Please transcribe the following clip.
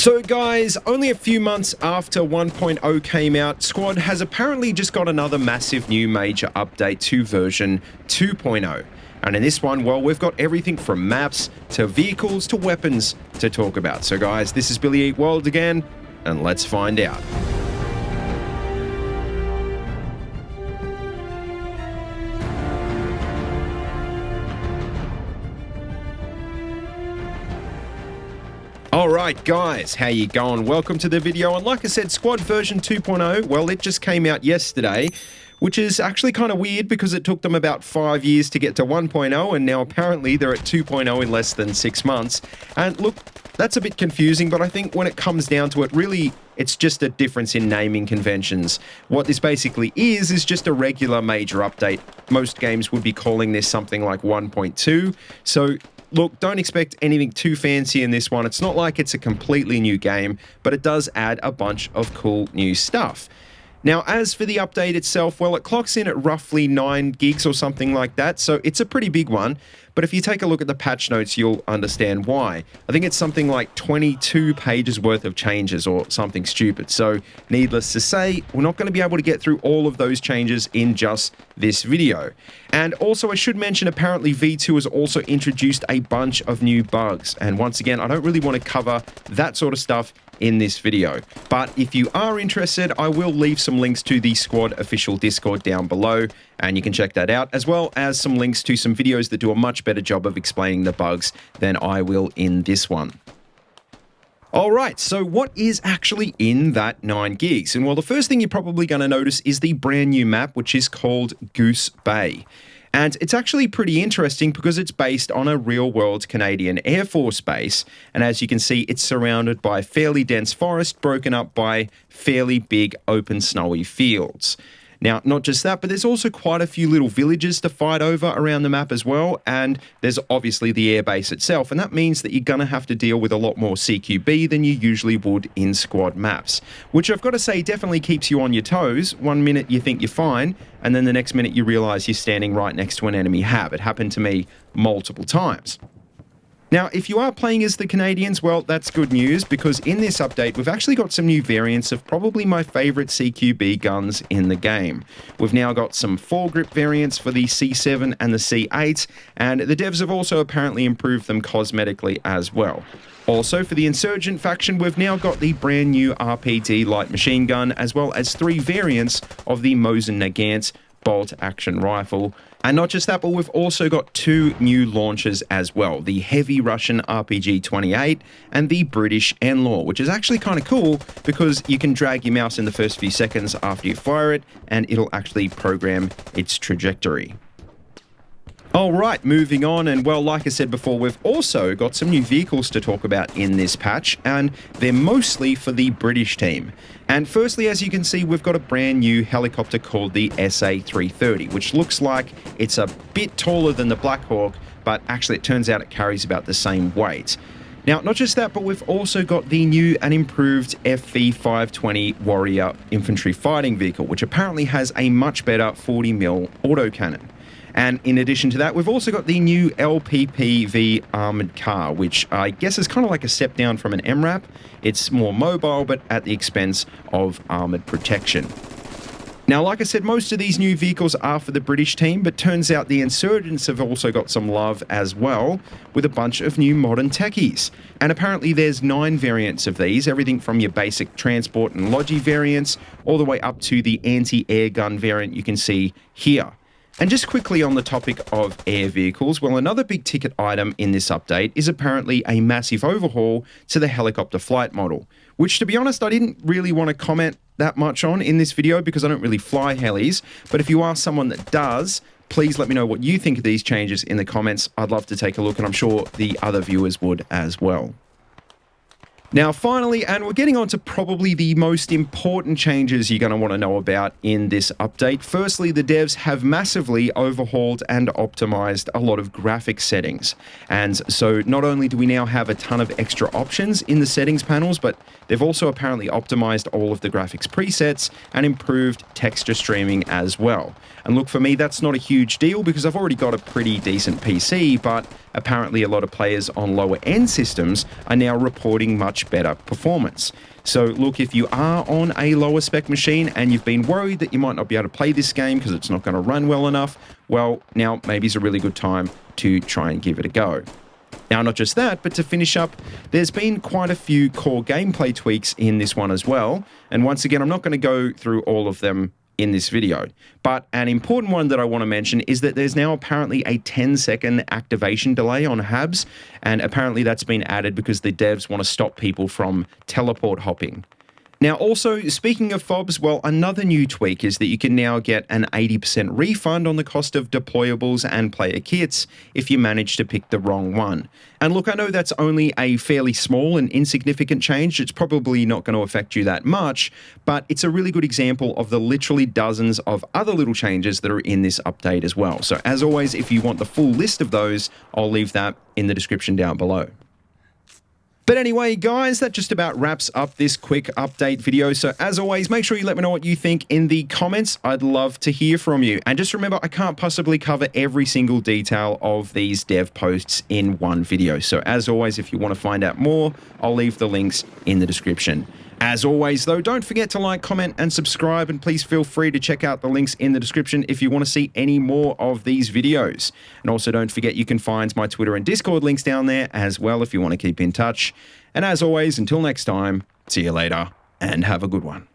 So guys, only a few months after 1.0 came out, Squad has apparently just got another massive new major update to version 2.0. And in this one, well, we've got everything from maps to vehicles to weapons to talk about. So guys, this is BillyEatWorld again, and let's find out. Alright guys, how you going? Welcome to the video, and like I said, Squad version 2.0, well, it just came out yesterday, which is actually kind of weird because it took them about 5 years to get to 1.0, and now apparently they're at 2.0 in less than 6 months. And look, that's a bit confusing, but I think when it comes down to it, really, it's just a difference in naming conventions. What this basically is just a regular major update. Most games would be calling this something like 1.2, so look, don't expect anything too fancy in this one. It's not like it's a completely new game, but it does add a bunch of cool new stuff. Now, as for the update itself, well, it clocks in at roughly 9 gigs or something like that, so it's a pretty big one. But if you take a look at the patch notes, you'll understand why. I think it's something like 22 pages worth of changes or something stupid. So, needless to say, we're not going to be able to get through all of those changes in just this video. And also, I should mention, apparently V2 has also introduced a bunch of new bugs. And once again, I don't really want to cover that sort of stuff in this video. But if you are interested, I will leave some links to the Squad official Discord down below, and you can check that out, as well as some links to some videos that do a much better job of explaining the bugs than I will in this one. Alright, so what is actually in that 9 gigs? And well, the first thing you're probably going to notice is the brand new map, which is called Goose Bay. And it's actually pretty interesting because it's based on a real-world Canadian Air Force base. And as you can see, it's surrounded by fairly dense forest, broken up by fairly big open snowy fields. Now, not just that, but there's also quite a few little villages to fight over around the map as well, and there's obviously the airbase itself, and that means that you're going to have to deal with a lot more CQB than you usually would in Squad maps, which I've got to say definitely keeps you on your toes. One minute you think you're fine, and then the next minute you realise you're standing right next to an enemy hab. It happened to me multiple times. Now, if you are playing as the Canadians, well, that's good news, because in this update, we've actually got some new variants of probably my favourite CQB guns in the game. We've now got some foregrip variants for the C7 and the C8, and the devs have also apparently improved them cosmetically as well. Also, for the Insurgent faction, we've now got the brand new RPD light machine gun, as well as 3 variants of the Mosin Nagant bolt-action rifle. And not just that, but we've also got 2 new launchers as well, the heavy Russian RPG-28 and the British NLAW, which is actually kind of cool because you can drag your mouse in the first few seconds after you fire it, and it'll actually program its trajectory. Alright, moving on, and well, like I said before, we've also got some new vehicles to talk about in this patch, and they're mostly for the British team. And firstly, as you can see, we've got a brand new helicopter called the SA-330, which looks like it's a bit taller than the Black Hawk, but actually it turns out it carries about the same weight. Now, not just that, but we've also got the new and improved FV520 Warrior infantry fighting vehicle, which apparently has a much better 40mm autocannon. And in addition to that, we've also got the new LPPV armoured car, which I guess is kind of like a step down from an MRAP. It's more mobile, but at the expense of armoured protection. Now, like I said, most of these new vehicles are for the British team, but turns out the Insurgents have also got some love as well, with a bunch of new modern techies. And apparently there's 9 variants of these, everything from your basic transport and logi variants, all the way up to the anti-air gun variant you can see here. And just quickly on the topic of air vehicles, well, another big ticket item in this update is apparently a massive overhaul to the helicopter flight model, which, to be honest, I didn't really want to comment that much on in this video because I don't really fly helis, but if you are someone that does, please let me know what you think of these changes in the comments. I'd love to take a look, and I'm sure the other viewers would as well. Now, finally, and we're getting on to probably the most important changes you're going to want to know about in this update. Firstly, the devs have massively overhauled and optimized a lot of graphics settings. And so not only do we now have a ton of extra options in the settings panels, but they've also apparently optimized all of the graphics presets and improved texture streaming as well. And look, for me, that's not a huge deal because I've already got a pretty decent PC, but apparently a lot of players on lower end systems are now reporting much better performance. So look, if you are on a lower spec machine and you've been worried that you might not be able to play this game because it's not going to run well enough, well, now maybe is a really good time to try and give it a go. Now, not just that, but to finish up, there's been quite a few core gameplay tweaks in this one as well. And once again, I'm not going to go through all of them in this video. But an important one that I want to mention is that there's now apparently a 10-second activation delay on HABs, and apparently that's been added because the devs want to stop people from teleport hopping. Now, also, speaking of FOBs, well, another new tweak is that you can now get an 80% refund on the cost of deployables and player kits if you manage to pick the wrong one. And look, I know that's only a fairly small and insignificant change. It's probably not going to affect you that much, but it's a really good example of the literally dozens of other little changes that are in this update as well. So as always, if you want the full list of those, I'll leave that in the description down below. But anyway, guys, that just about wraps up this quick update video. So as always, make sure you let me know what you think in the comments. I'd love to hear from you. And just remember, I can't possibly cover every single detail of these dev posts in one video. So as always, if you want to find out more, I'll leave the links in the description. As always, though, don't forget to like, comment, and subscribe, and please feel free to check out the links in the description if you want to see any more of these videos. And also don't forget you can find my Twitter and Discord links down there as well if you want to keep in touch. And as always, until next time, see you later, and have a good one.